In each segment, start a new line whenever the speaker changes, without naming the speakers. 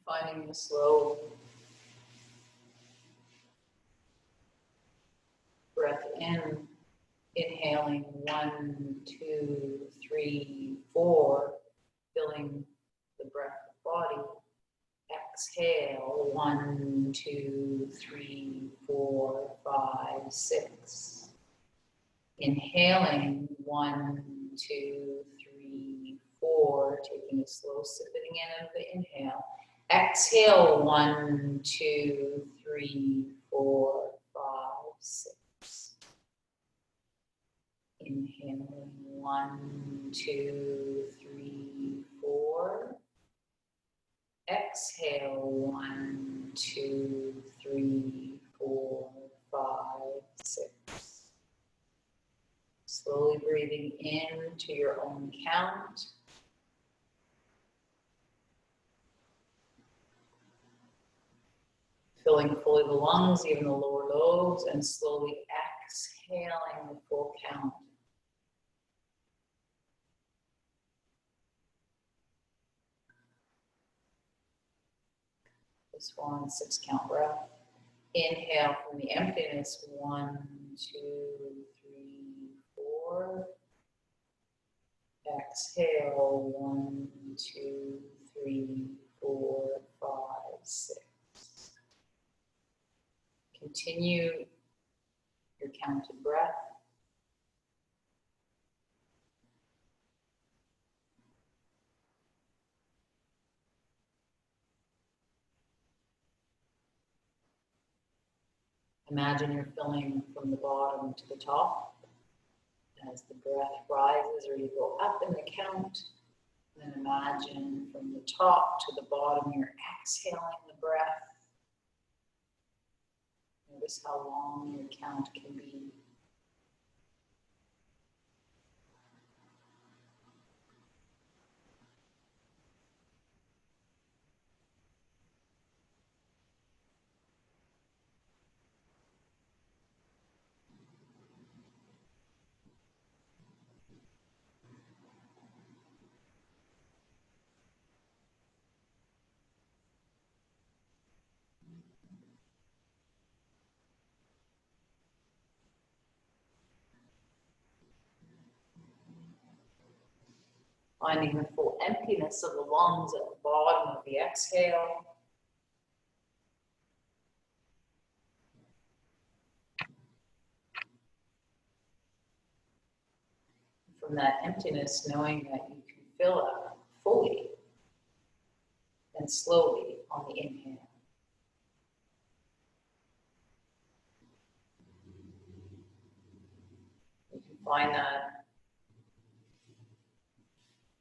Finding the slow breath in, inhaling 1, 2, 3, 4, filling the breath of body. Exhale 1, 2, 3, 4, 5, 6. Inhaling 1, 2, 3, 4, taking a slow sipping in of the inhale. Exhale 1, 2, 3, 4, 5, 6. Inhaling 1, 2, 3, 4. Exhale 1, 2, 3, 4, 5, 6. Slowly breathing in to your own count. Filling fully the lungs, even the lower lobes, and slowly exhaling the full count. This one, 6 count breath. Inhale from the emptiness, 1, 2, 3, 4. Exhale, 1, 2, 3, 4, 5, 6. Continue your counted breath. Imagine you're filling from the bottom to the top. As the breath rises or you go up in the count, then imagine from the top to the bottom you're exhaling the breath. Notice how long your count can be. Finding the full emptiness of the lungs at the bottom of the exhale. From that emptiness, knowing that you can fill up fully and slowly on the inhale. You can find that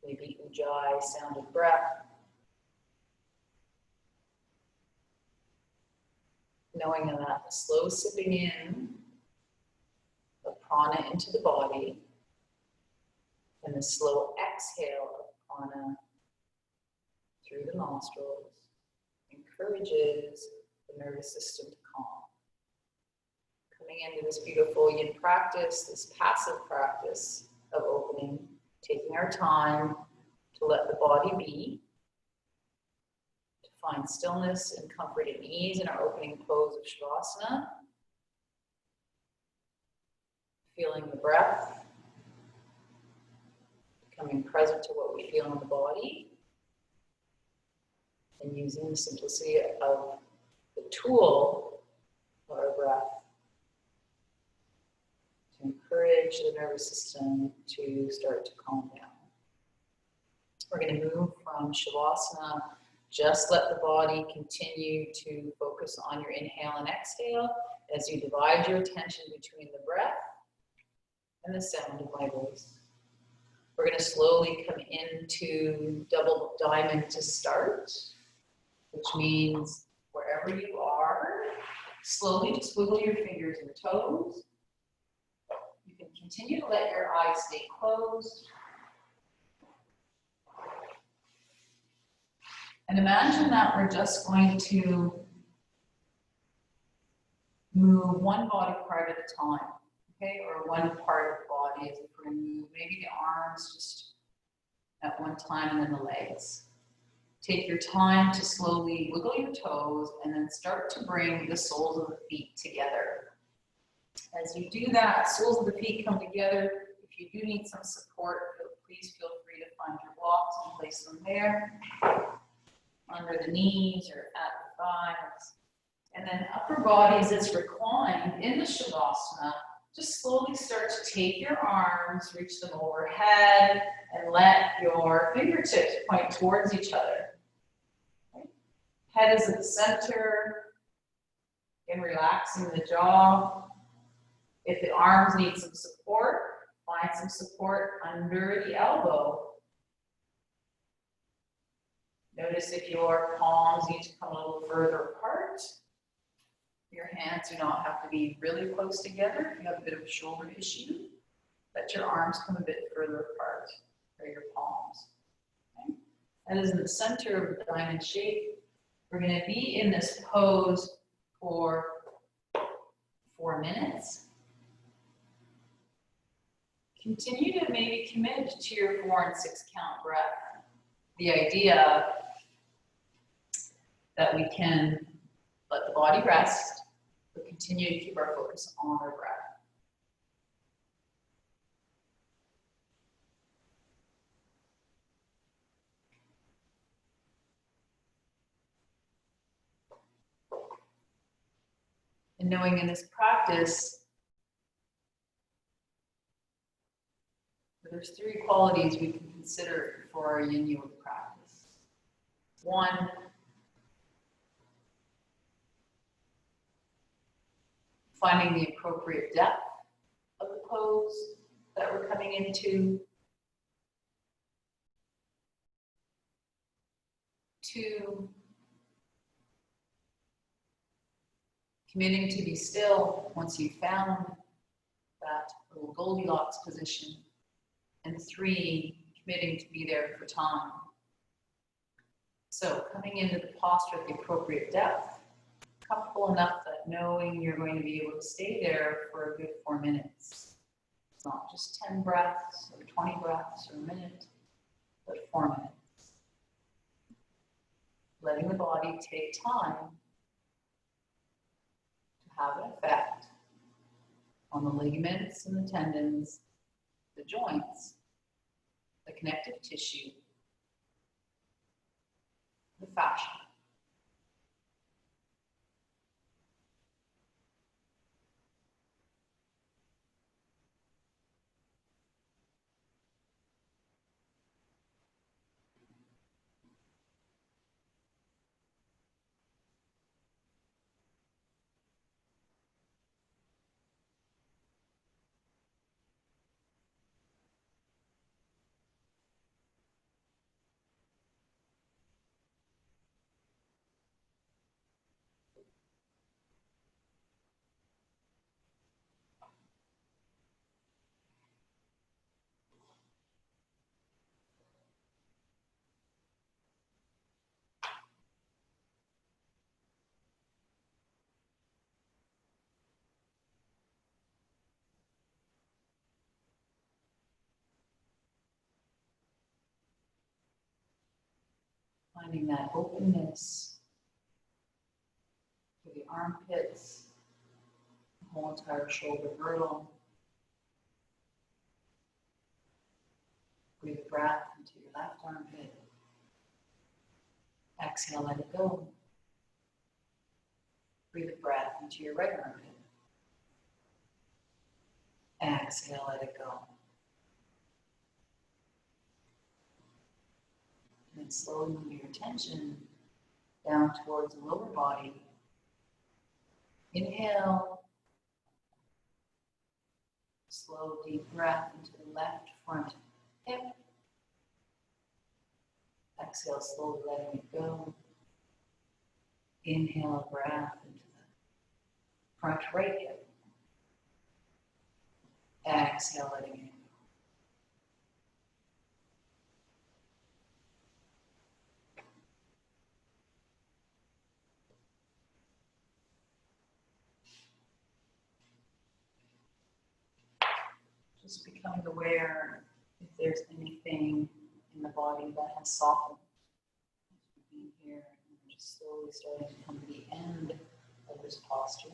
maybe ujjayi sounded breath. Knowing that slow sipping in of prana into the body and the slow exhale of prana through the nostrils encourages the nervous system to calm. Coming into this beautiful yin practice, this passive practice of opening, taking our time to let the body be, to find stillness and comfort and ease in our opening pose of Shavasana, feeling the breath, becoming present to what we feel in the body, and using the simplicity of the tool of our breath to encourage the nervous system to start to calm down. We're going to move from Shavasana. Just let the body continue to focus on your inhale and exhale as you divide your attention between the breath and the sound of my voice. We're going to slowly come into double diamond to start, which means wherever you are, slowly just wiggle your fingers and toes. You can continue to let your eyes stay closed. And imagine that we're just going to move one body part at a time, okay? Or one part of the body as if we're going to move maybe the arms just at one time and then the legs. Take your time to slowly wiggle your toes and then start to bring the soles of the feet together. As you do that, soles of the feet come together. If you do need some support, please feel free to find your blocks and place them there, under the knees or at the thighs. And then upper body, as it's reclined in the Shavasana, just slowly start to take your arms, reach them overhead, and let your fingertips point towards each other. Okay. Head is at the center, and relaxing the jaw. If the arms need some support, find some support under the elbow. Notice if your palms need to come a little further apart. Your hands do not have to be really close together. If you have a bit of a shoulder issue, let your arms come a bit further apart, or your palms. Okay? That is in the center of the diamond shape. We're going to be in this pose for 4 minutes. Continue to maybe commit to your 4 and 6 count breath. The idea that we can let the body rest, but continue to keep our focus on our breath. And knowing in this practice, there's 3 qualities we can consider for our Yin Yoga practice. 1, finding the appropriate depth of the pose that we're coming into. 2, committing to be still once you've found that little Goldilocks position. And 3, committing to be there for time. So coming into the posture at the appropriate depth, comfortable enough that knowing you're going to be able to stay there for a good 4 minutes. It's not just 10 breaths or 20 breaths or a minute, but 4 minutes. Letting the body take time to have an effect on the ligaments and the tendons, the joints, the connective tissue, the fascia. Finding that openness to the armpits, the whole entire shoulder girdle. Breathe breath into your left armpit. Exhale, let it go. Breathe a breath into your right armpit. Exhale, let it go. And then slowly move your attention down towards the lower body. Inhale. Slow, deep breath into the left front hip. Exhale, slowly letting it go. Inhale, breath into the front right hip. Exhale, letting it go. Just becoming aware if there's anything in the body that has softened. just slowly starting to come to the end of this posture.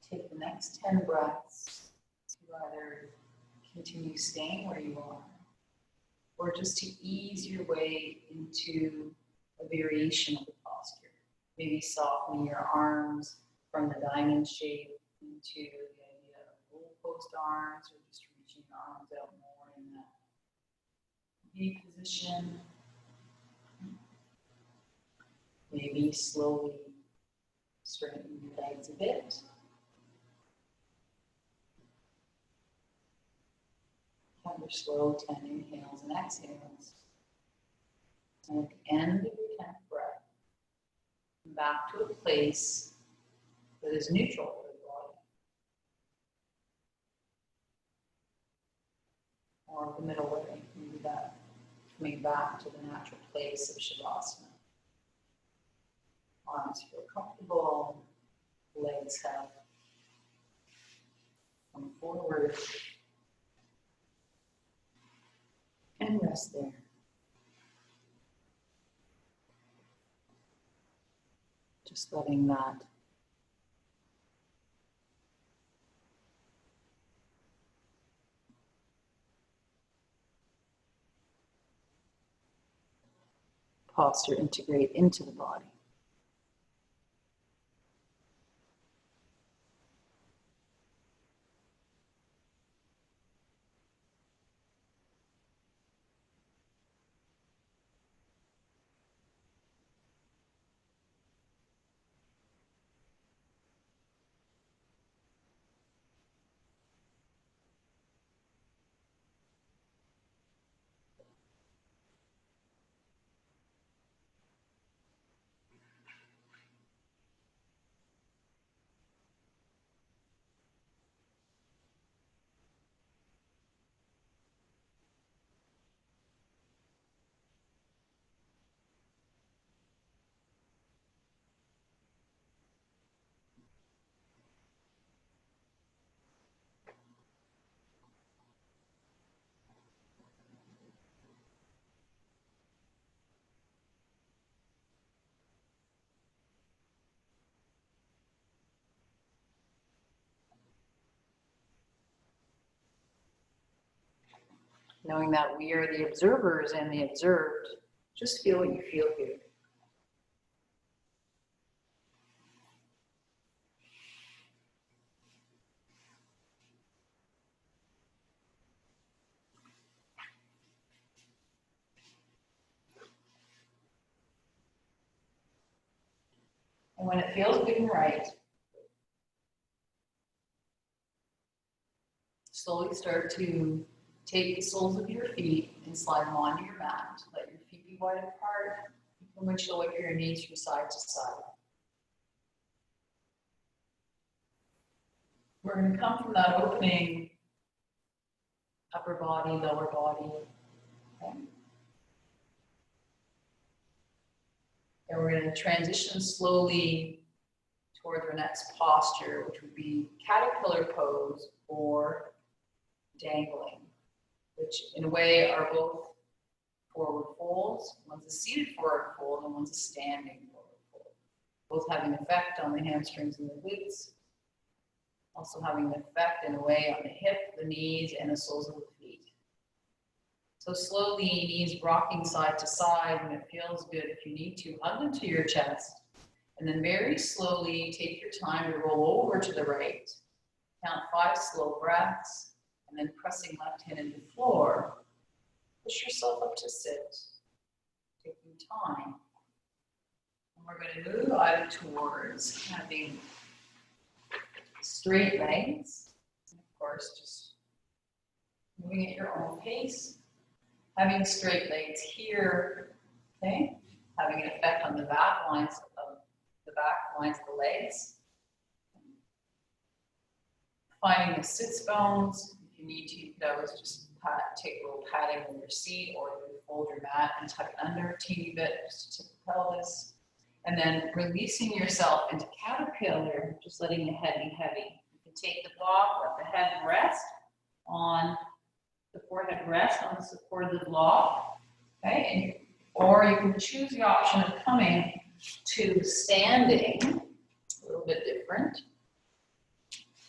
Take the next 10 breaths to either continue staying where you are, or just to ease your way into a variation of the posture. Maybe softening your arms from the diamond shape into the idea of goalpost arms, or just reaching your arms out more in that V position. Maybe slowly straighten your legs a bit. Count your slow 10 inhales and exhales. And at the end of your 10th breath, come back to a place that is neutral for the body. Or the middle way, maybe that coming back to the natural place of Shavasana. Arms feel comfortable, legs have come forward, and rest there. Just letting that posture integrate into the body. Knowing that we are the observers and the observed, just feel what you feel here. And when it feels good and right, slowly start to take the soles of your feet and slide them onto your mat. Let your feet be wide apart. You can windshield wipe your knees from side to side. We're going to come from that opening, upper body, lower body. Okay? And we're going to transition slowly towards our next posture, which would be caterpillar pose or dangling, which in a way are both forward folds. One's a seated forward fold and one's a standing forward fold. Both having an effect on the hamstrings and the glutes. Also having an effect in a way on the hip, the knees, and the soles of the feet. So slowly, knees rocking side to side, and it feels good if you need to. Hug them to your chest. And then very slowly, take your time to roll over to the right. Count 5 slow breaths. And then pressing left hand into the floor, push yourself up to sit, taking time. And we're going to move either towards having straight legs, and of course just moving at your own pace, having straight legs here, okay, having an effect on the back lines of the legs, finding the sits bones. If you need to, you could always just take a little padding on your seat, or you fold your mat and tuck it under a teeny bit just to tip the pelvis. And then releasing yourself into caterpillar, just letting the head be heavy. You can take the block, let the head rest on the forehead, rest on the support of the block. Okay, or you can choose the option of coming to standing, a little bit different.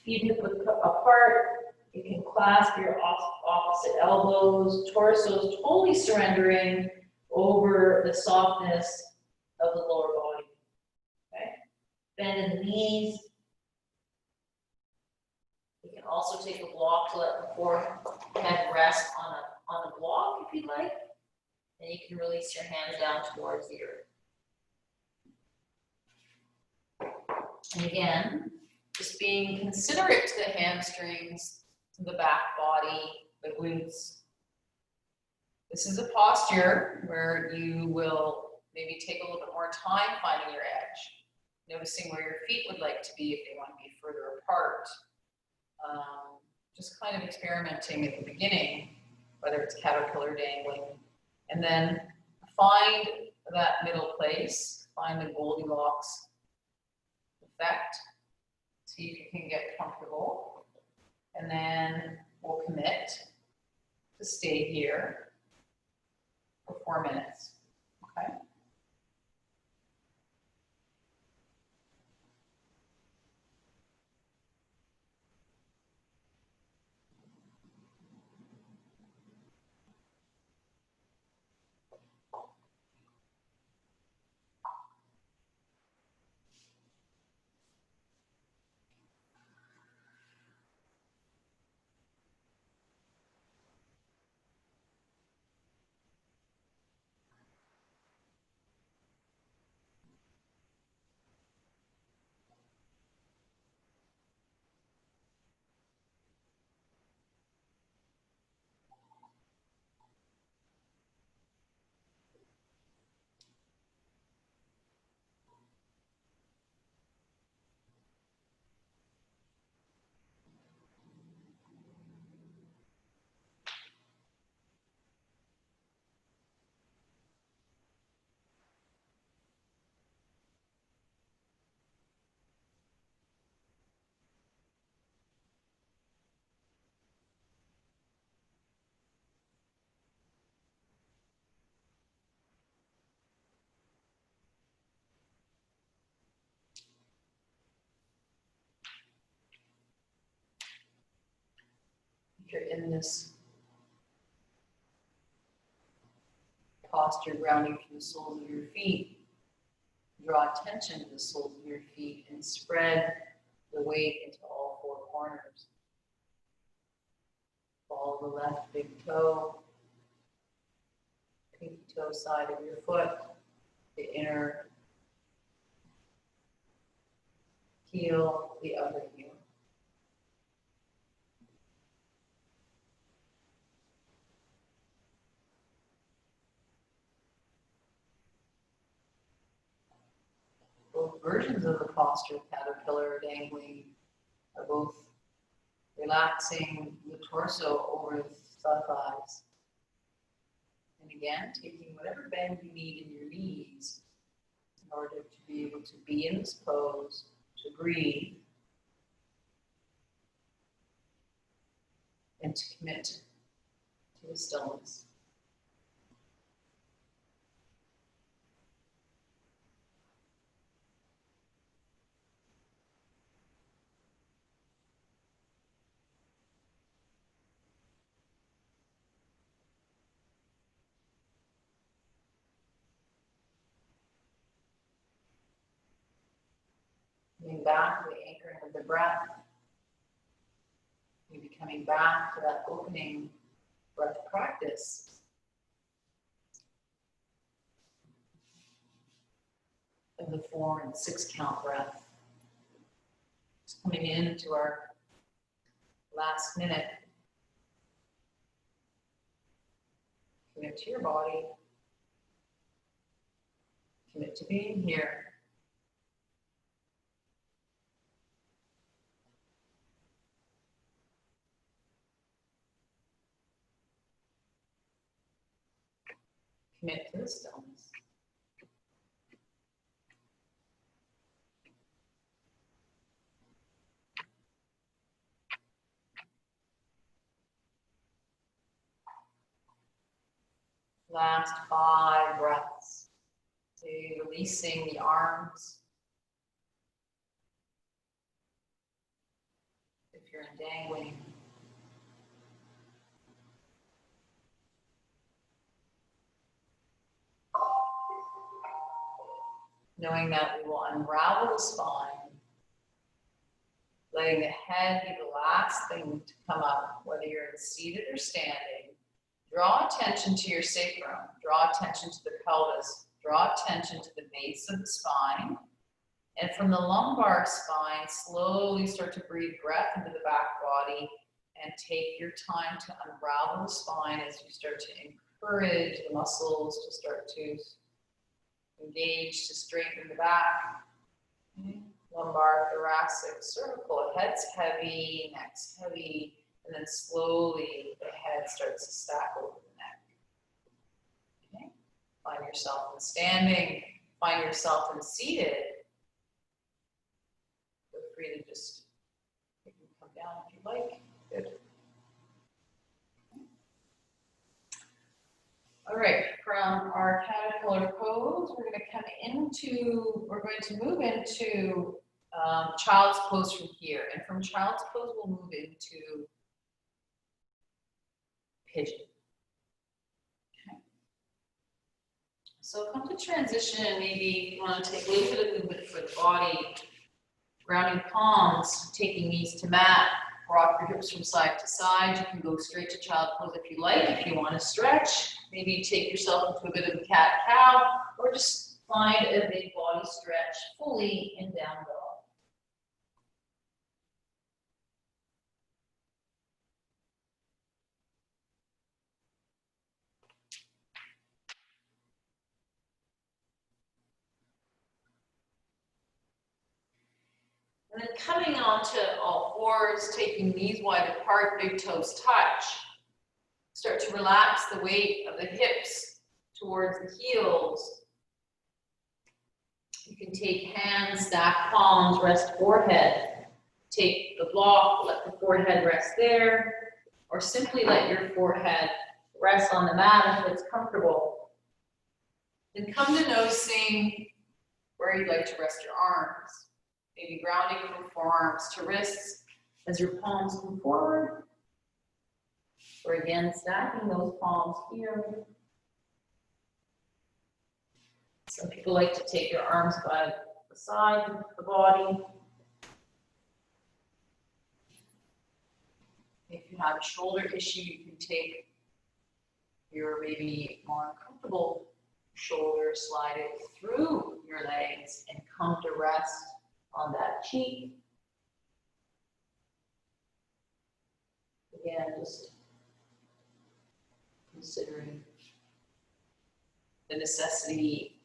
Feet hip width apart. You can clasp your opposite elbows, torsos, totally surrendering over the softness of the lower body. Okay, bend in the knees. You can also take a block to let the forehead rest on a block if you'd like. And you can release your hands down towards the earth. And again, just being considerate to the hamstrings, to the back body, the glutes. This is a posture where you will maybe take a little bit more time finding your edge, noticing where your feet would like to be if they want to be further apart. Just kind of experimenting at the beginning, whether it's caterpillar dangling, and then find that middle place, find the Goldilocks effect, see if you can get comfortable, and then we'll commit to stay here for 4 minutes, okay? If you're in this posture, grounding through the soles of your feet, draw attention to the soles of your feet and spread the weight into all 4 corners. Follow the left big toe, pinky toe side of your foot, the inner heel, the other heel. Both versions of the posture, caterpillar, dangling, are both relaxing the torso over the thighs. And again, taking whatever bend you need in your knees in order to be able to be in this pose, to breathe, and to commit to the stillness. Coming back to the anchoring of the breath. Maybe coming back to that opening breath practice. Of the 4 and 6 count breath. Just coming into our last minute. Commit to your body. Commit to being here. Commit to the stillness. Last 5 breaths. So releasing the arms. If you're entangling. Knowing that we will unravel the spine. Letting the head be the last thing to come up, whether you're seated or standing. Draw attention to your sacrum. Draw attention to the pelvis. Draw attention to the base of the spine. And from the lumbar spine, slowly start to breathe breath into the back body and take your time to unravel the spine as you start to encourage the muscles to start to engage, to straighten the back. Okay. Lumbar, thoracic, cervical, head's heavy, neck's heavy, and then slowly the head starts to stack over the neck. Okay. Find yourself in standing, find yourself in seated. Feel free to just, you can come down if you like. Good. All right, from our caterpillar pose, we're going to move into child's pose from here. And from child's pose, we'll move into pigeon. Okay. So come to transition, maybe you want to take a little bit of movement for the body. Grounding palms, taking knees to mat. Rock your hips from side to side. You can go straight to child pose if you like. If you want to stretch, maybe take yourself into a bit of a cat-cow, or just find a big body stretch fully in down dog. And then coming onto all fours, taking knees wide apart, big toes touch. Start to relax the weight of the hips towards the heels. You can take hands, stack palms, rest forehead. Take the block, let the forehead rest there, or simply let your forehead rest on the mat if it's comfortable. Then come to noticing where you'd like to rest your arms. Maybe grounding from forearms to wrists as your palms come forward. Or again, stacking those palms here. Some people like to take your arms by the side of the body. If you have a shoulder issue, you can take your maybe more uncomfortable shoulder, slide it through your legs and come to rest on that cheek. Again, just considering the necessity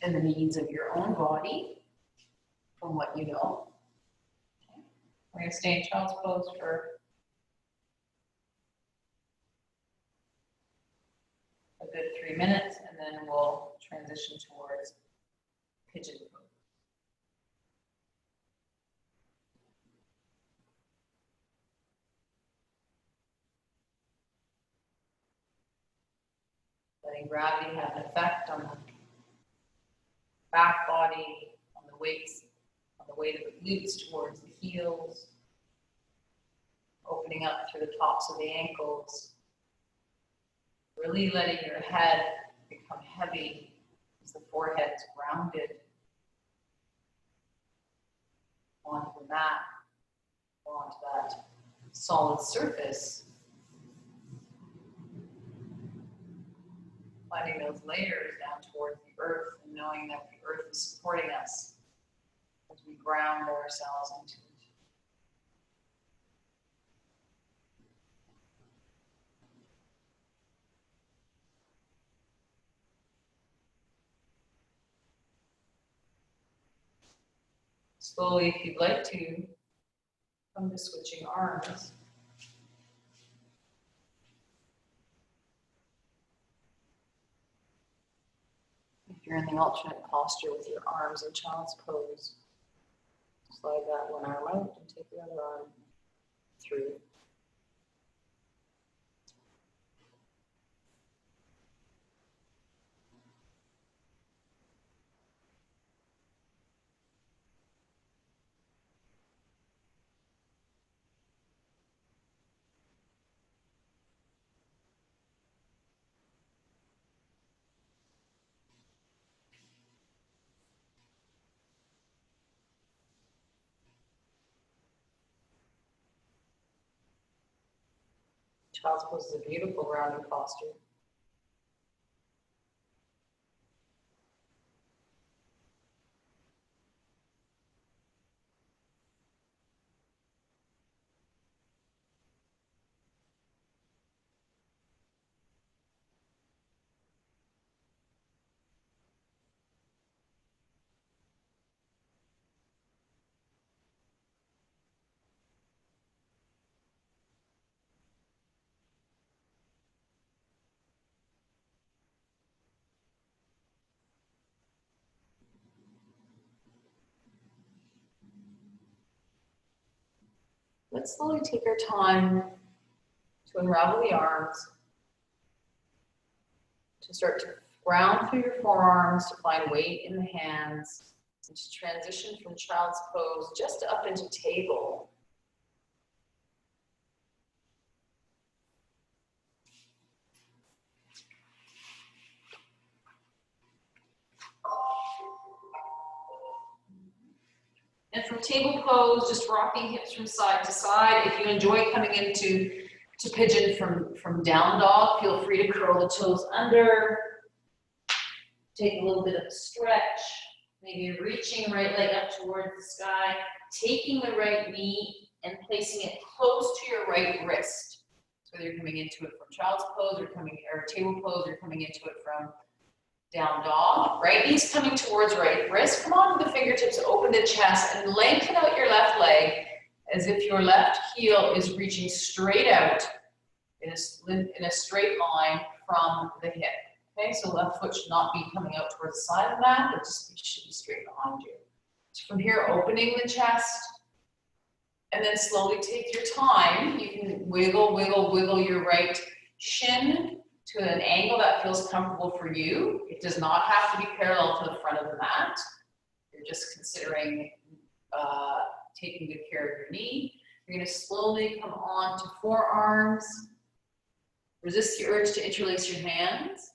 and the needs of your own body from what you know. Okay. We're going to stay in child's pose for a good 3 minutes, and then we'll transition towards pigeon pose. Letting gravity have an effect on the back body, on the weights, on the weight of the glutes towards the heels, opening up through the tops of the ankles. Really letting your head become heavy as the forehead is grounded onto the mat, or onto that solid surface. Finding those layers down towards the earth and knowing that the earth is supporting us as we ground ourselves into it. Slowly, if you'd like to, come to switching arms. If you're in the alternate posture with your arms in child's pose, slide that one arm out and take the other arm through. Child's pose is a beautiful grounding posture. Let's slowly take our time to unravel the arms, to start to ground through your forearms, to find weight in the hands, and to transition from child's pose just up into table. And from table pose, just rocking hips from side to side. If you enjoy coming into pigeon from down dog, feel free to curl the toes under. Take a little bit of a stretch. Maybe reaching right leg up towards the sky. Taking the right knee and placing it close to your right wrist. So whether you're coming into it from child's pose or table pose, or coming into it from down dog. Right knee's coming towards right wrist. Come on to the fingertips, open the chest, and lengthen out your left leg as if your left heel is reaching straight out in a straight line from the hip. Okay, so left foot should not be coming out towards the side of the mat, it should be straight behind you. So from here, opening the chest, and then slowly take your time. You can wiggle, wiggle, wiggle your right shin to an angle that feels comfortable for you. It does not have to be parallel to the front of the mat. You're just considering taking good care of your knee. You're going to slowly come on to forearms. Resist the urge to interlace your hands.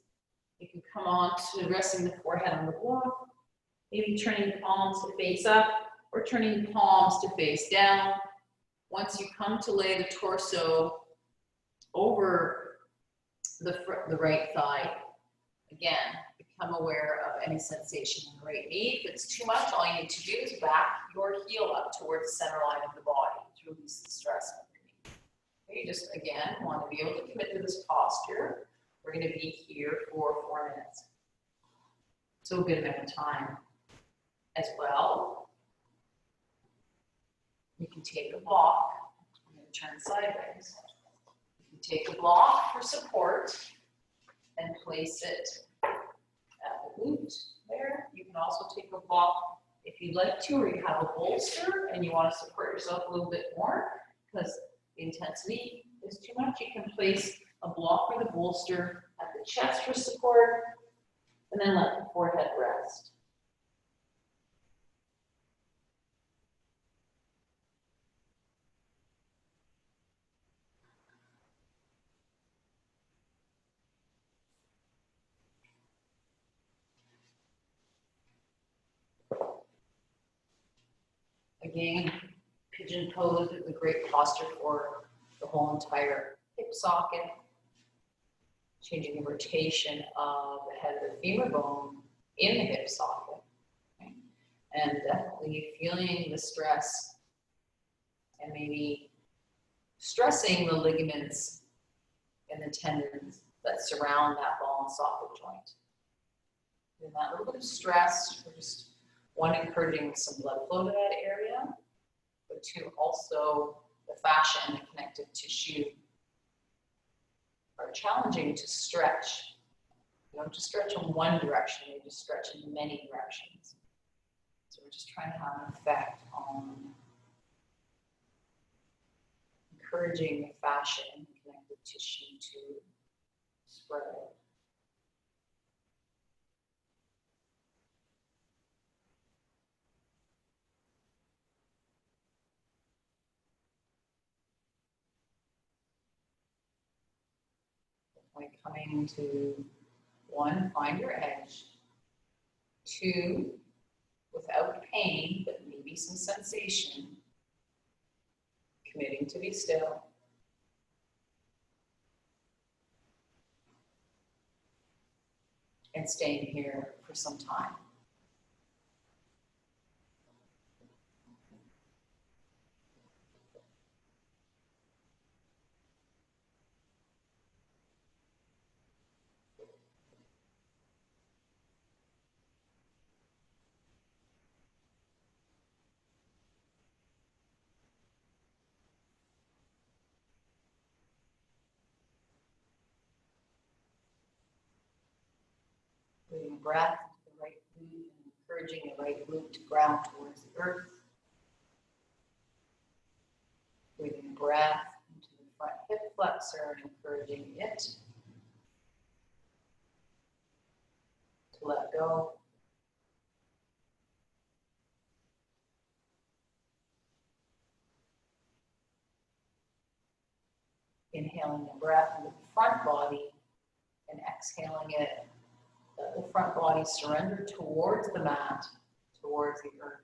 You can come on to resting the forehead on the block, maybe turning the palms to face up or turning the palms to face down. Once you come to lay the torso over the right thigh, again, become aware of any sensation in the right knee. If it's too much, all you need to do is back your heel up towards the center line of the body to release the stress underneath. Okay, you just, again, want to be able to commit to this posture. We're going to be here for 4 minutes. So a good amount of time as well. You can take a block. I'm going to turn sideways. You can take a block for support and place it at the glute there. You can also take a block if you'd like to, or you have a bolster and you want to support yourself a little bit more because the intensity is too much. You can place a block or the bolster at the chest for support, and then let the forehead rest. Again, pigeon pose is a great posture for the whole entire hip socket, changing the rotation of the head of the femur bone in the hip socket, okay? And definitely feeling the stress and maybe stressing the ligaments and the tendons that surround that ball and socket joint. And that little bit of stress, we're just, one, encouraging some blood flow to that area, but two, also the fascia and the connective tissue are challenging to stretch. You don't just stretch in one direction, you just stretch in many directions. So we're just trying to have an effect on encouraging the fascia and the connective tissue to spread out. Like coming to 1, find your edge. 2, without pain, but maybe some sensation, committing to be still. and staying here for some time. Breathing breath into the right glute and encouraging the right glute to ground towards the earth. Breathing breath into the front hip flexor and encouraging it to let go. Inhaling the breath into the front body and exhaling it. Let the front body surrender towards the mat, towards the earth.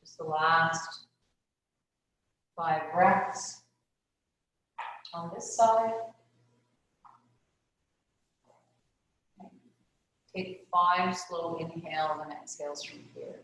Just the last 5 breaths on this side. Take 5 slow inhales and exhales from here.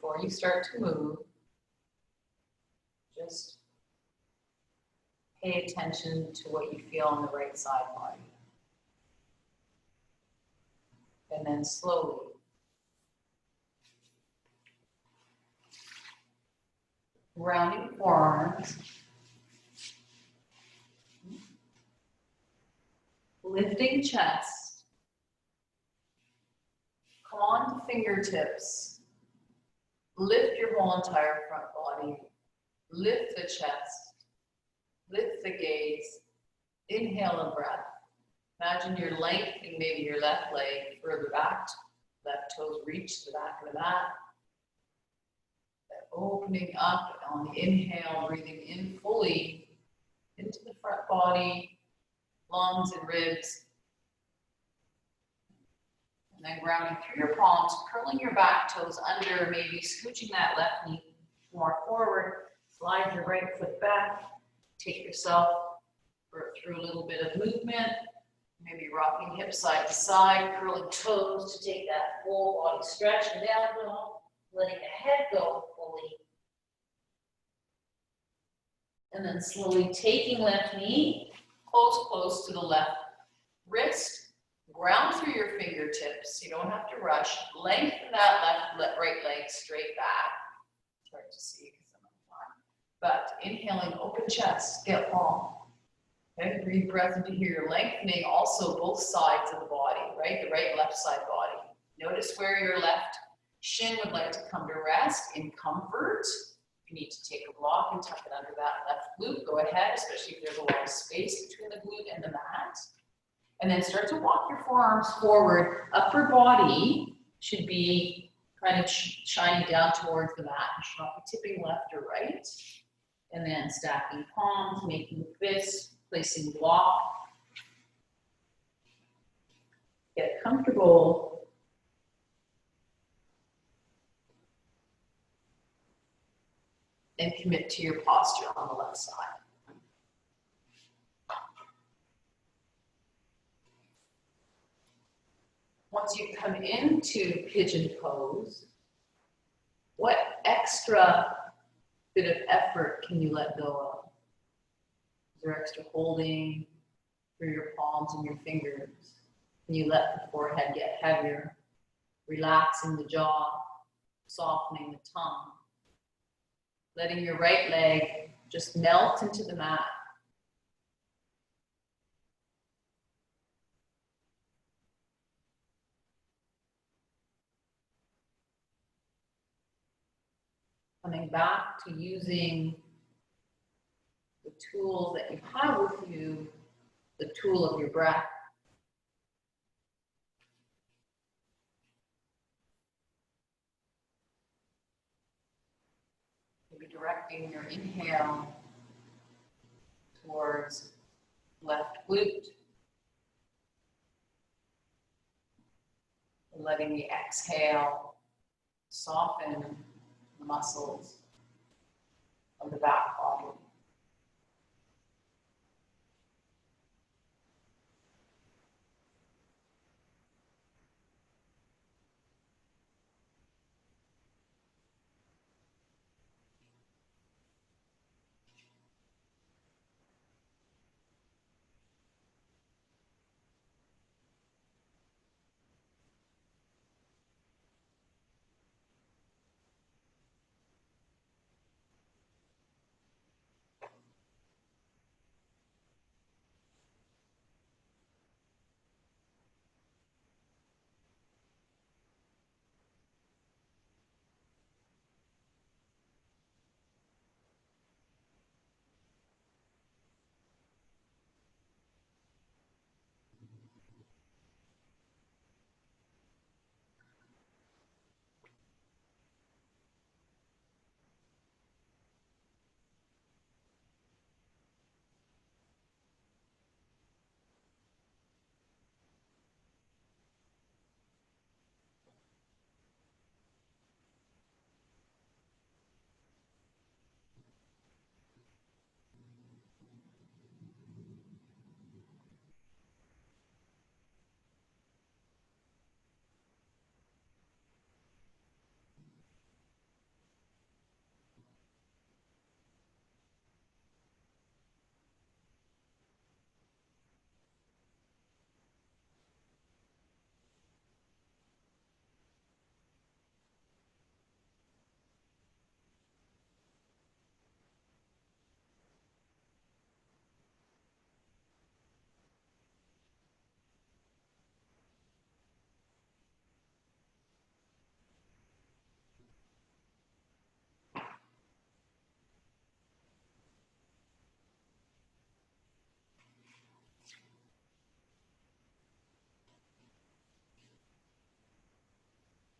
Before you start to move, just pay attention to what you feel on the right side body. And then slowly, rounding forearms, lifting chest, come on to fingertips, lift your whole entire front body, lift the chest, lift the gaze, inhale and breath. Imagine you're lengthening maybe your left leg further back, left toes reach to the back of the mat. Opening up on the inhale, breathing in fully into the front body, lungs and ribs. And then grounding through your palms, curling your back toes under, maybe scooching that left knee more forward. Slide your right foot back. Take yourself through a little bit of movement. Maybe rocking hips side to side, curling toes to take that full body stretch and down dog. Letting the head go fully. And then slowly taking left knee, close to the left wrist. Ground through your fingertips. You don't have to rush. Lengthen that right leg straight back. It's hard to see because I'm on time. But inhaling, open chest, get long. Okay, breathe breath into here. You're lengthening also both sides of the body, right? The right and left side body. Notice where your left shin would like to come to rest in comfort. If you need to take a block and tuck it under that left glute, go ahead, especially if there's a lot of space between the glute and the mat. And then start to walk your forearms forward. Upper body should be kind of shining down towards the mat. You should not be tipping left or right. And then stacking palms, making fists, placing block. Get comfortable. And commit to your posture on the left side. Once you come into pigeon pose, what extra bit of effort can you let go of? Is there extra holding through your palms and your fingers? Can you let the forehead get heavier? Relaxing the jaw, softening the tongue. Letting your right leg just melt into the mat. Coming back to using the tools that you have with you, the tool of your breath. Maybe directing your inhale towards left glute. Letting the exhale soften the muscles of the back body.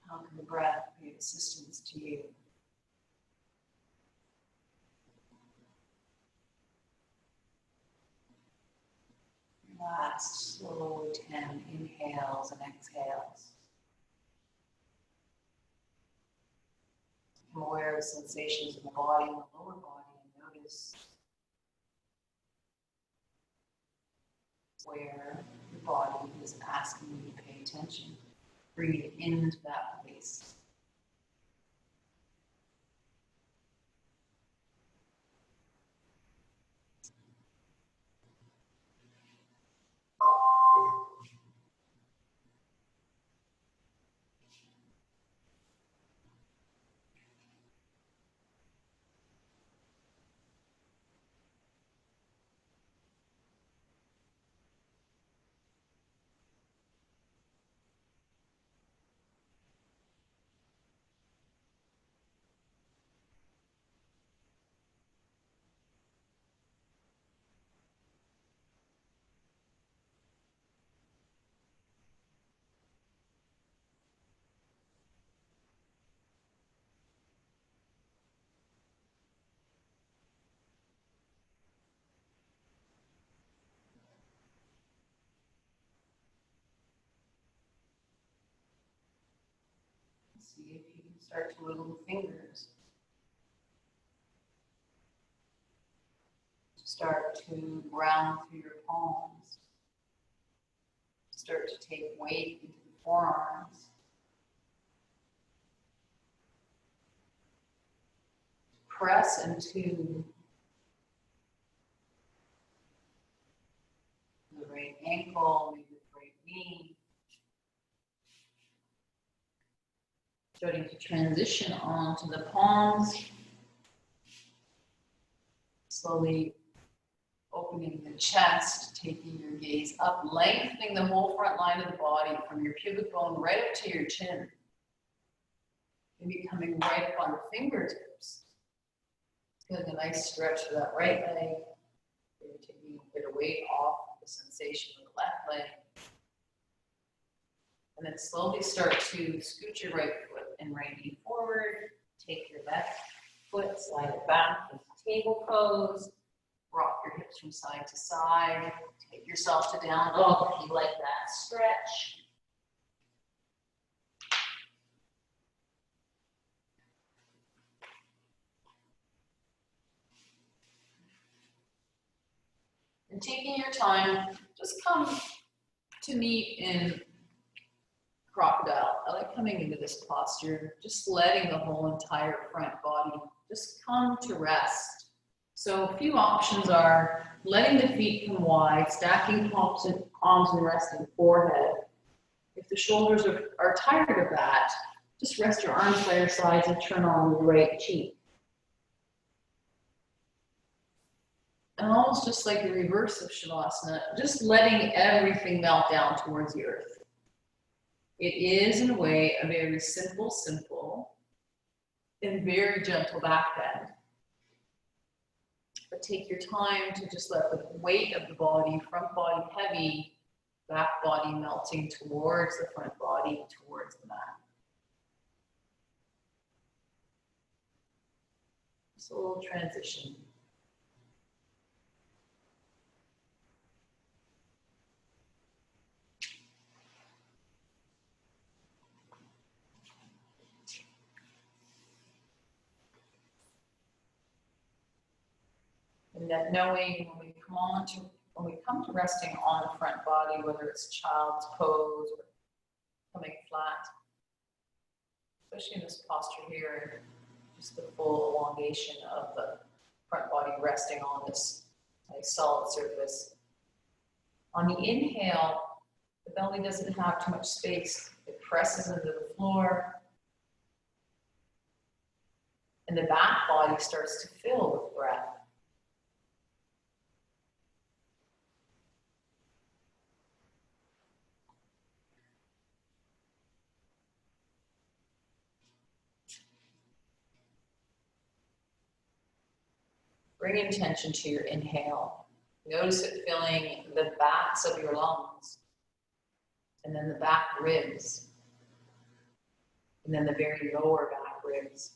How can the breath be of assistance to you? Last slow 10 inhales and exhales. I'm aware of sensations in the body, in the lower body, and notice where your body is asking you to pay attention. Breathe into that place. See if you can start to wiggle the fingers. Start to ground through your palms. Start to take weight into the forearms. Press into the right ankle, maybe the right knee. Starting to transition onto the palms. Slowly opening the chest, taking your gaze up, lengthening the whole front line of the body from your pubic bone right up to your chin. Maybe coming right up on the fingertips. Feeling a nice stretch for that right leg. You're taking a bit of weight off the sensation of the left leg. And then slowly start to scoot your right foot and right knee forward. Take your left foot, slide it back into table pose. Rock your hips from side to side. Take yourself to down dog if you like that stretch. And taking your time, just come to meet in crocodile. I like coming into this posture, just letting the whole entire front body just come to rest. So a few options are letting the feet come wide, stacking palms and resting forehead. If the shoulders are tired of that, just rest your arms by your sides and turn on your right cheek. And almost just like the reverse of Shavasana, just letting everything melt down towards the earth. It is, in a way, a very simple, and very gentle back bend. But take your time to just let the weight of the body, front body heavy, back body melting towards the front body, towards the mat. Just a little transition. And that knowing when we come to resting on the front body, whether it's child's pose or coming flat, especially in this posture here, just the full elongation of the front body resting on this nice solid surface. On the inhale, the belly doesn't have too much space. It presses into the floor. And the back body starts to fill with breath. Bring intention to your inhale. Notice it filling the backs of your lungs, and then the back ribs, and then the very lower back ribs.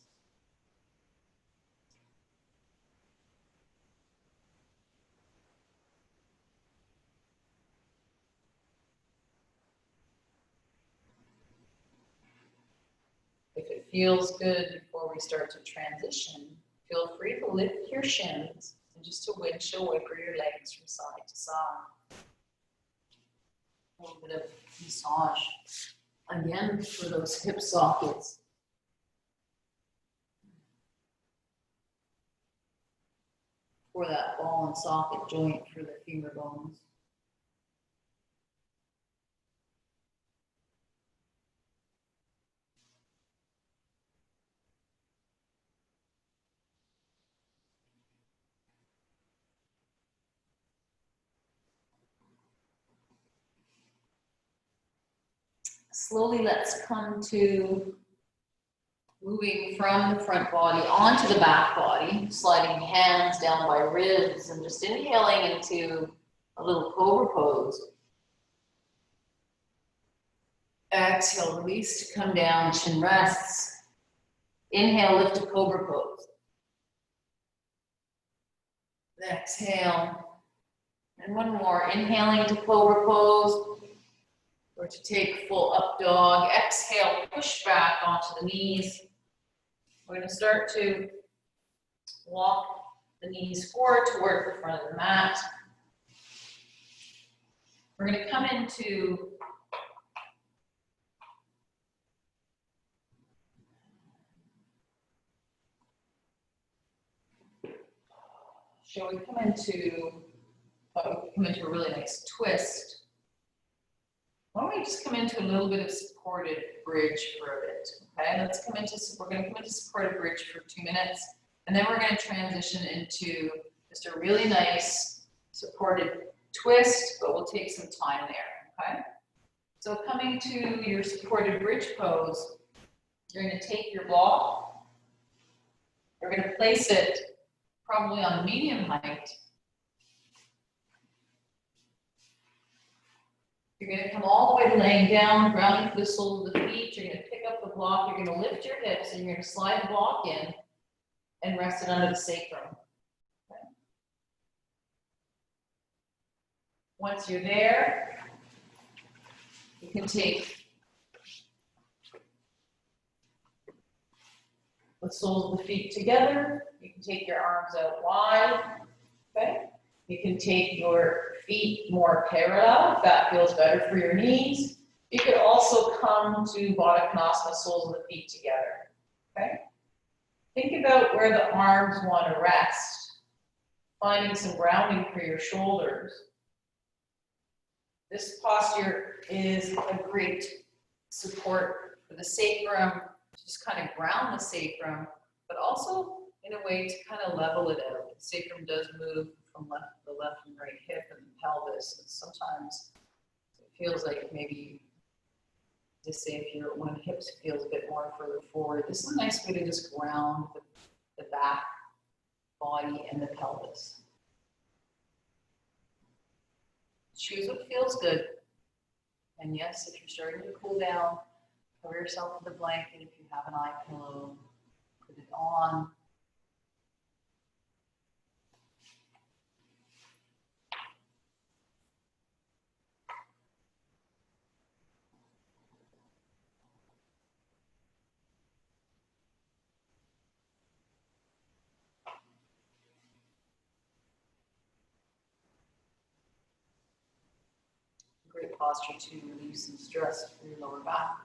If it feels good before we start to transition, feel free to lift your shins and just to windshield wiper your legs from side to side. A little bit of massage. Again, for those hip sockets. For that ball and socket joint for the femur bones. Slowly, let's come to moving from the front body onto the back body, sliding hands down by ribs and just inhaling into a little cobra pose. Exhale, release to come down, chin rests. Inhale, lift to cobra pose. Exhale. And one more, inhaling to cobra pose. Or to take full up dog. Exhale, push back onto the knees. We're going to start to walk the knees forward toward the front of the mat. We're going to come into a really nice twist. Why don't we just come into a little bit of supported bridge for a bit, okay? We're gonna come into supported bridge for 2 minutes, and then we're gonna transition into just a really nice supported twist, but we'll take some time there, okay? So coming to your supported bridge pose, you're gonna take your block, you're gonna place it probably on medium height. You're going to come all the way to laying down, grounding for the soles of the feet. You're going to pick up the block. You're going to lift your hips, and you're going to slide the block in and rest it under the sacrum. Okay. Once you're there, you can take the soles of the feet together. You can take your arms out wide. Okay. You can take your feet more parallel if that feels better for your knees. You could also come to Baddha Konasana, soles of the feet together. Okay? Think about where the arms want to rest, finding some grounding for your shoulders. This posture is a great support for the sacrum, to just kind of ground the sacrum, but also in a way to kind of level it out. The sacrum does move from the left and right hip and the pelvis, and sometimes it feels like maybe, just say if one of the hips feels a bit more further forward, this is a nice way to just ground the back, body, and the pelvis. Choose what feels good, and yes, if you're starting to cool down, cover yourself with a blanket. If you have an eye pillow, put it on. Great posture to relieve some stress for your lower back.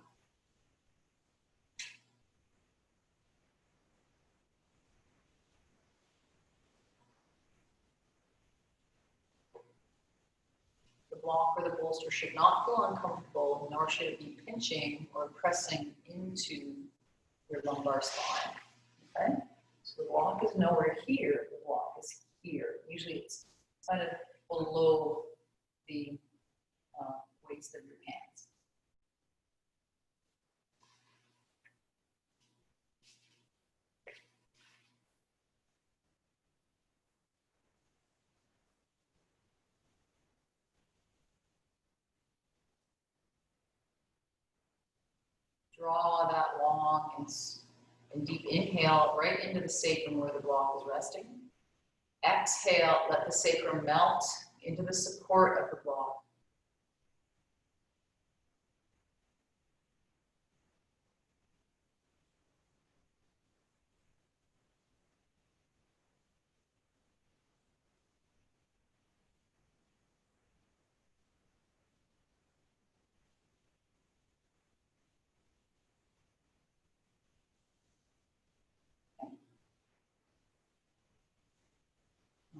The block or the bolster should not feel uncomfortable, nor should it be pinching or pressing into your lumbar spine. Okay? So the block is nowhere here, the block is here. Usually it's kind of below the waist of your hands. Draw that long and deep inhale right into the sacrum where the block is resting. Exhale, let the sacrum melt into the support of the block.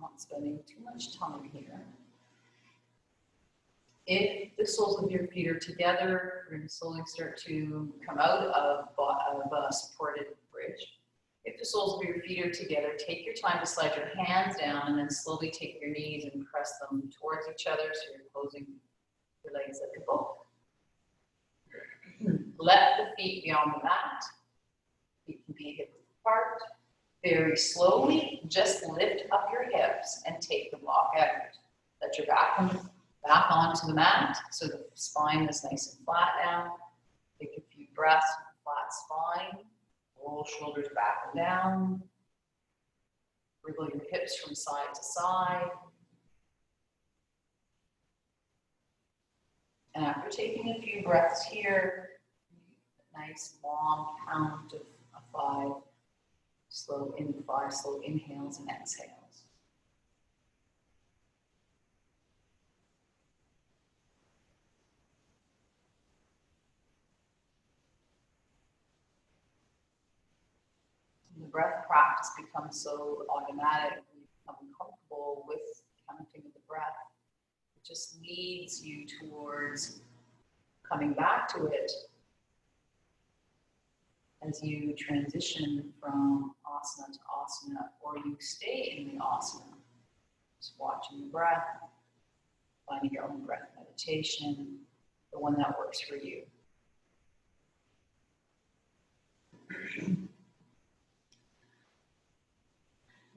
Not spending too much time here. If the soles of your feet are together, you're going to slowly start to come out of a supported bridge. If the soles of your feet are together, take your time to slide your hands down and then slowly take your knees and press them towards each other so you're closing your legs like a book. Let the feet be on the mat. Feet can be hip width apart. Very slowly, just lift up your hips and take the block out. Let your back come back onto the mat so the spine is nice and flat now. Take a few breaths with flat spine. Roll shoulders back and down. Wriggle your hips from side to side. And after taking a few breaths here, nice long count of 5. Slow inhales and exhales. And the breath practice becomes so automatic, you become comfortable with counting of the breath. It just leads you towards coming back to it as you transition from asana to asana, or you stay in the asana, just watching the breath, finding your own breath meditation, the one that works for you.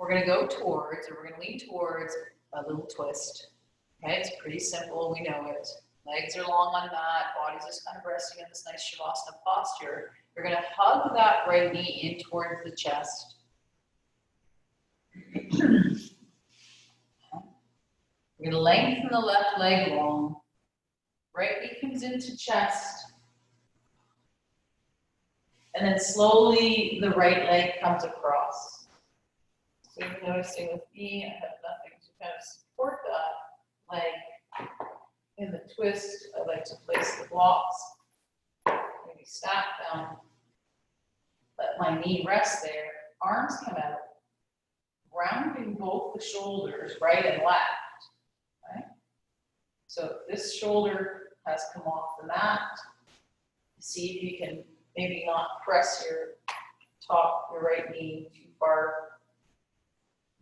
we're going to go towards, or we're going to lean towards a little twist. Okay, it's pretty simple, we know it. Legs are long on mat, body's just kind of resting in this nice Shavasana posture. You're going to hug that right knee in towards the chest. We're going to lengthen the left leg long. Right knee comes into chest. And then slowly the right leg comes across. So you're noticing with me, I have nothing to kind of support that leg. In the twist, I like to place the blocks, maybe stack them, let my knee rest there, arms come out, rounding both the shoulders, right and left, right? So this shoulder has come off the mat. See if you can maybe not press your right knee too far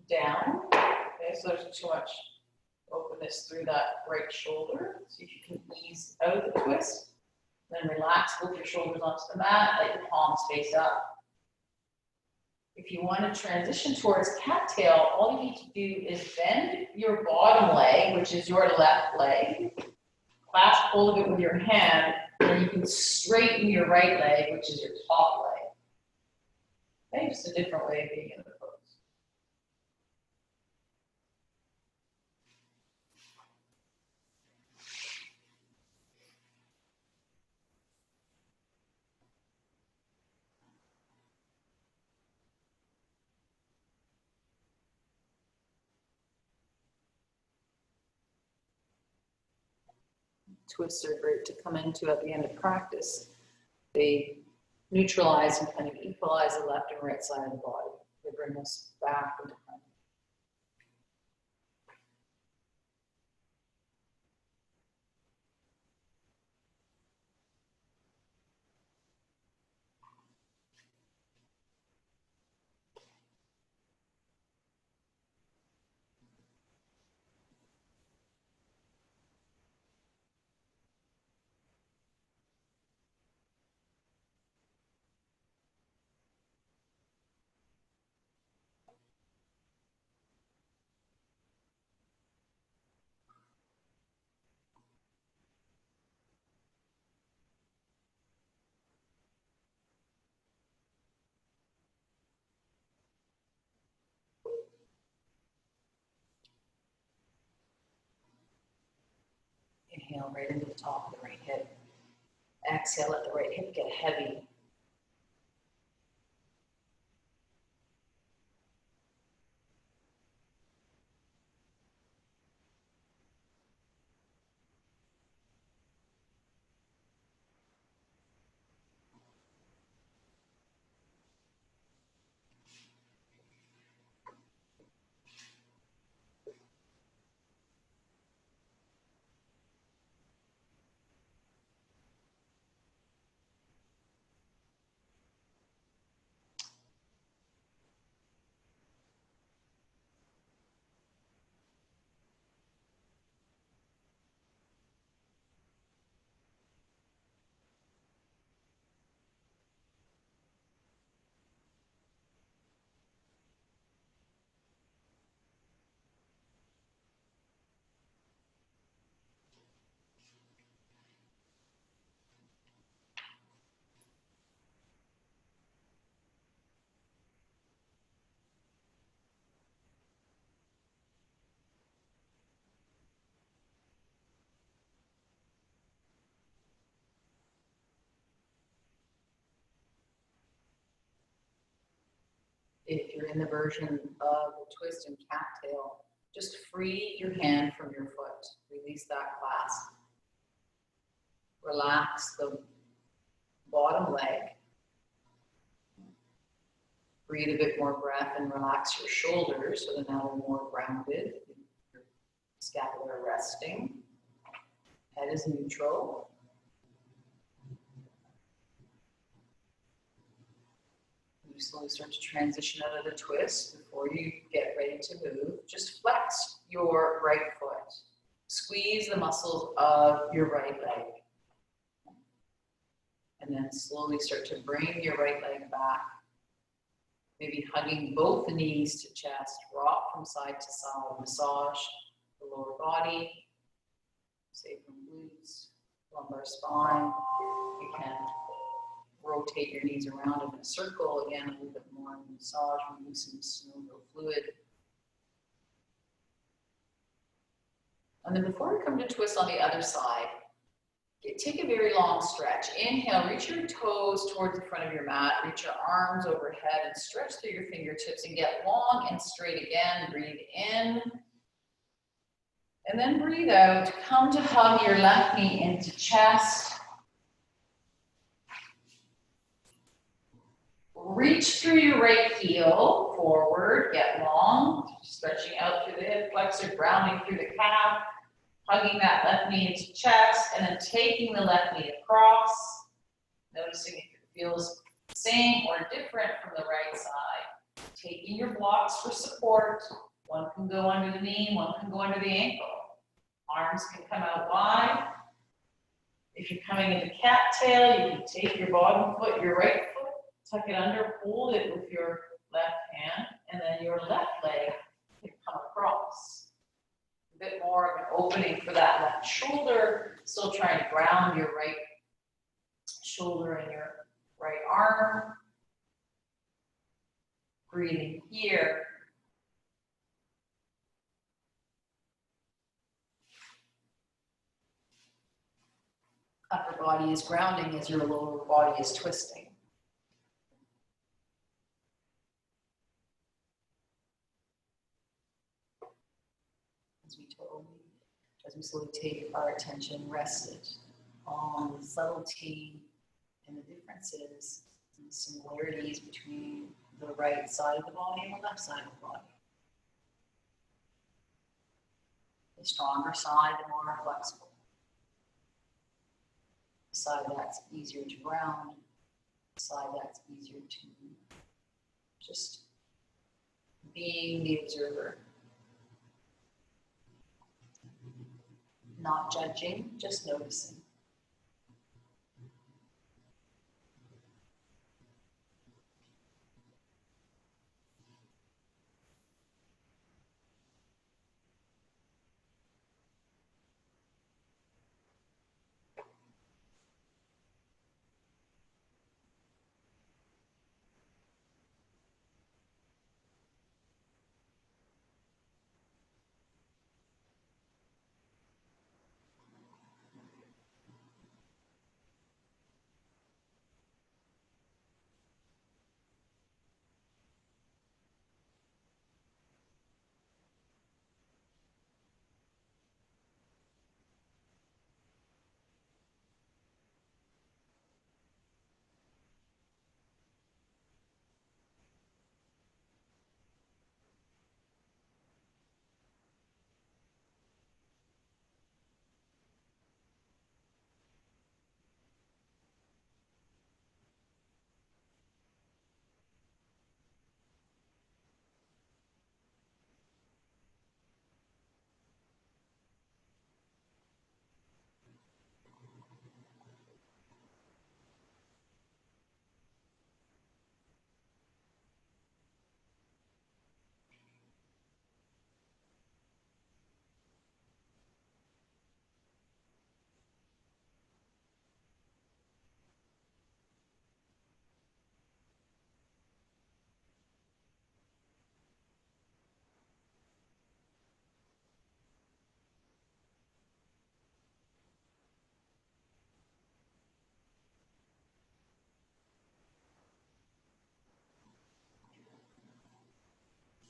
down. Okay, so there's too much openness through that right shoulder. See if you can ease out of the twist. Then relax both your shoulders onto the mat, let your palms face up. If you want to transition towards cattail, all you need to do is bend your bottom leg, which is your left leg, clasp hold of it with your hand, and then you can straighten your right leg, which is your top leg. Okay, just a different way of being in the pose. Twists are great to come into at the end of practice. They neutralize and kind of equalize the left and right side of the body. They bring us back into harmony. Inhale right into the top of the right hip. Exhale, let the right hip get heavy. If you're in the version of the twist and cattail, just free your hand from your foot. Release that clasp. Relax the bottom leg. Breathe a bit more breath and relax your shoulders so that now they're more grounded. Your scapula resting. Head is neutral. You slowly start to transition out of the twist. Before you get ready to move, just flex your right foot. Squeeze the muscles of your right leg. And then slowly start to bring your right leg back. Maybe hugging both the knees to chest, rock from side to side, massage the lower body, say from glutes, lumbar spine. You can rotate your knees around in a circle, again, a little bit more massage, remove some synovial fluid. And then before we come to twist on the other side, take a very long stretch. Inhale, reach your toes towards the front of your mat, reach your arms overhead and stretch through your fingertips and get long and straight again. Breathe in. And then breathe out. Come to hug your left knee into chest. Reach through your right heel forward, get long, stretching out through the hip flexor, grounding through the calf. Hugging that left knee into chest, and then taking the left knee across. Noticing if it feels the same or different from the right side. Taking your blocks for support. One can go under the knee, one can go under the ankle. Arms can come out wide. If you're coming into cattail, you can take your bottom foot, your right foot, tuck it under, hold it with your left hand, and then your left leg can come across. A bit more of an opening for that left shoulder, still trying to ground your right shoulder and your right arm. Breathing here. Upper body is grounding as your lower body is twisting. As we slowly take our attention rested on the subtlety and the differences and the similarities between the right side of the body and the left side of the body. The stronger side, the more flexible. The side that's easier to ground, the side that's easier to just being the observer. Not judging, just noticing.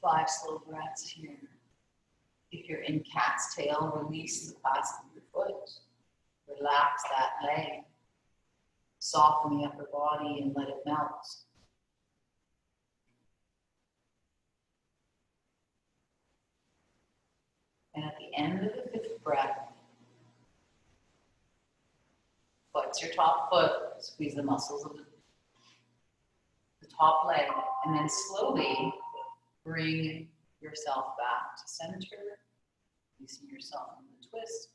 Five slow breaths here. If you're in cat's tail, release the clasp of your foot. Relax that leg. Soften the upper body and let it melt. And at the end of the fifth breath, flex your top foot, squeeze the muscles of the top leg, and then slowly bring yourself back to center, releasing yourself from the twist,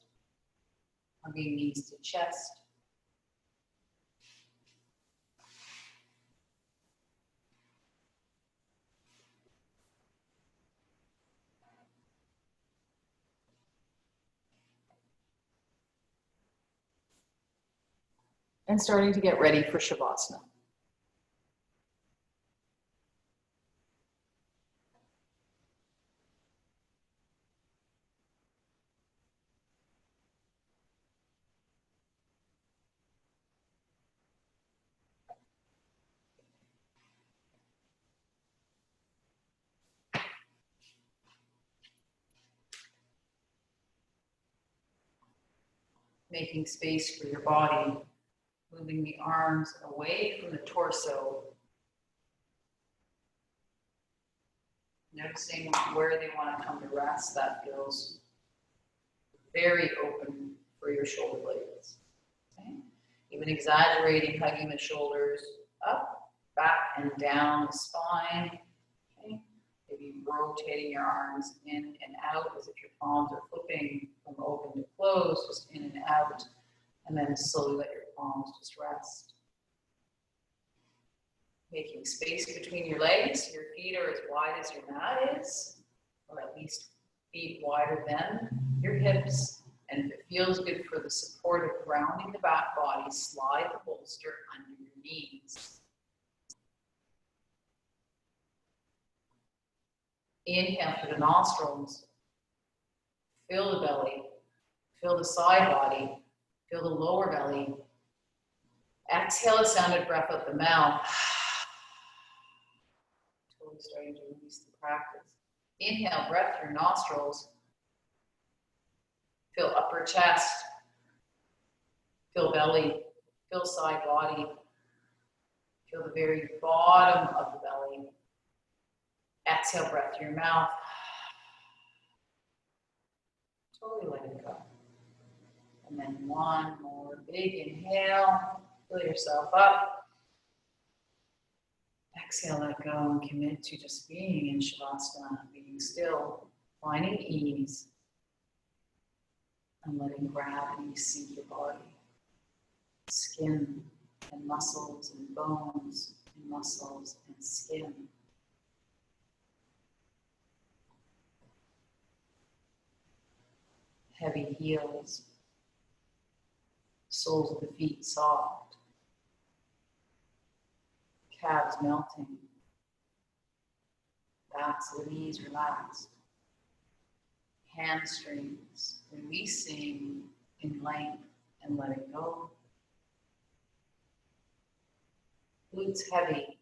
hugging knees to chest. and starting to get ready for Shavasana. Making space for your body, moving the arms away from the torso, noticing where they want to come to rest. That feels very open for your shoulder blades. Okay? Even exaggerating, hugging the shoulders up, back, and down the spine. Okay? Maybe rotating your arms in and out as if your palms are flipping from open to close, just in and out. And then slowly let your palms just rest. Making space between your legs. Your feet are as wide as your mat is, or at least feet wider than your hips. And if it feels good for the support of grounding the back body, slide the bolster under your knees. Inhale through the nostrils. Fill the belly. Fill the side body. Fill the lower belly. Exhale a sounded breath out the mouth. Totally starting to release the practice. Inhale, breath through nostrils. Fill upper chest. Fill belly. Fill side body. Feel the very bottom of the belly. Exhale, breath through your mouth. Totally let it go. And then one more big inhale. Fill yourself up. Exhale, let go, and commit to just being in Shavasana, being still, finding ease, and letting gravity sink your body. Skin and muscles and bones and muscles and skin. Heavy heels, soles of the feet soft, calves melting, backs of the knees relaxed, hamstrings releasing in length and letting go, glutes heavy,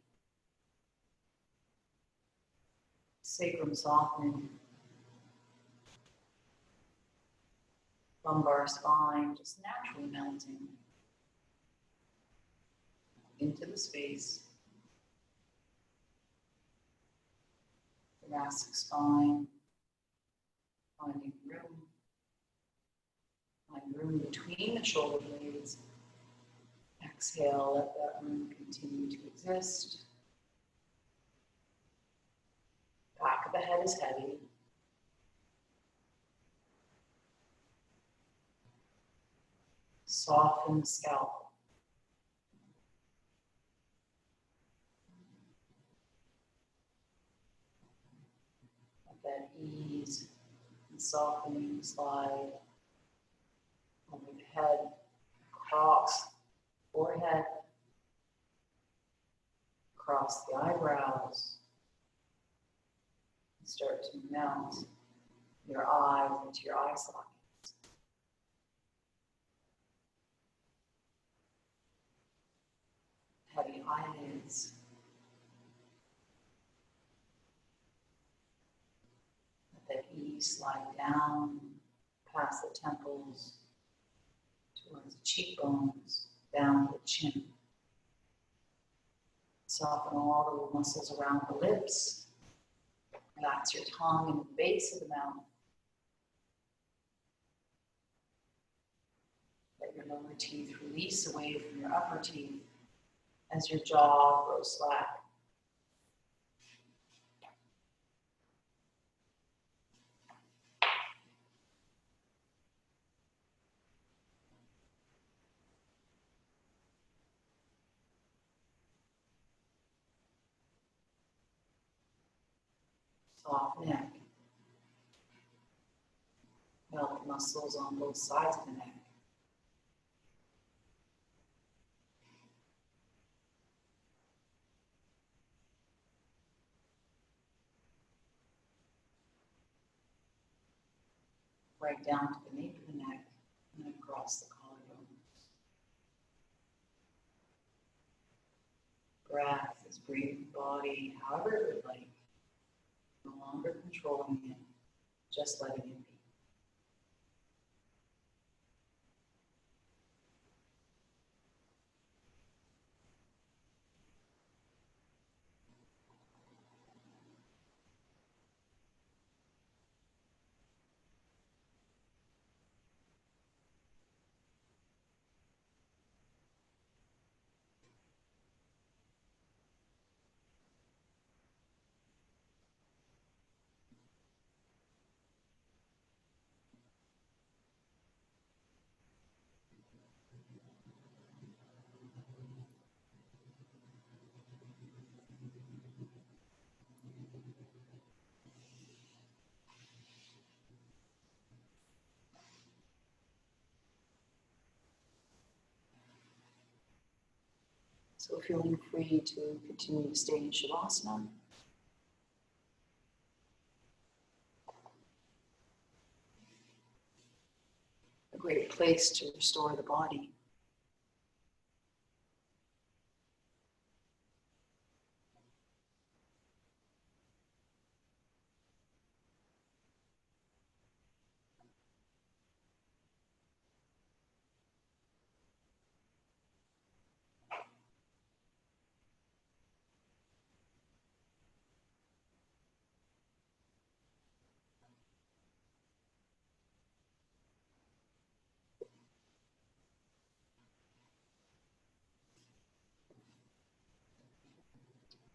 sacrum softening, lumbar spine just naturally melting into the space. Thoracic spine, finding room between the shoulder blades. Exhale, let that room continue to exist. Back of the head is heavy. Soften the scalp. Let that ease and softening slide over the head, across forehead, across the eyebrows, and start to melt your eyes into your eye sockets. Heavy eyelids. Let that ease slide down past the temples, towards the cheekbones, down the chin. Soften all the muscles around the lips. Relax your tongue in the base of the mouth. Let your lower teeth release away from your upper teeth as your jaw grows slack. Soft neck. Melt the muscles on both sides of the neck. right down to the nape of the neck and then across the collarbone. Breath is breathing the body however it would like, no longer controlling it, just letting it be. So feeling free to continue to stay in Shavasana. A great place to restore the body.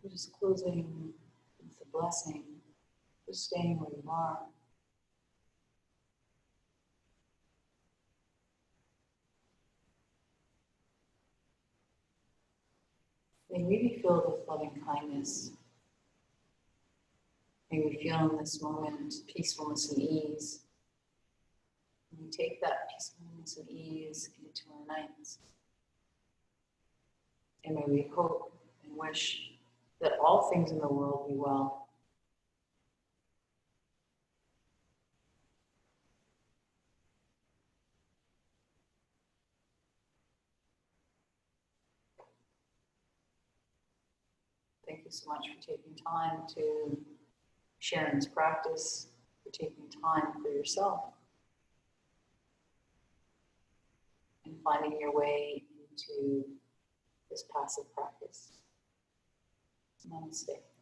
We're just closing with a blessing, just staying where you are. May we be filled with loving kindness. May we feel in this moment peacefulness and ease. And we take that peacefulness and ease into our nights. And may we hope and wish that all things in the world be well. Thank you so much for taking time to share in this practice, for taking time for yourself, and finding your way into this passive practice. Namaste.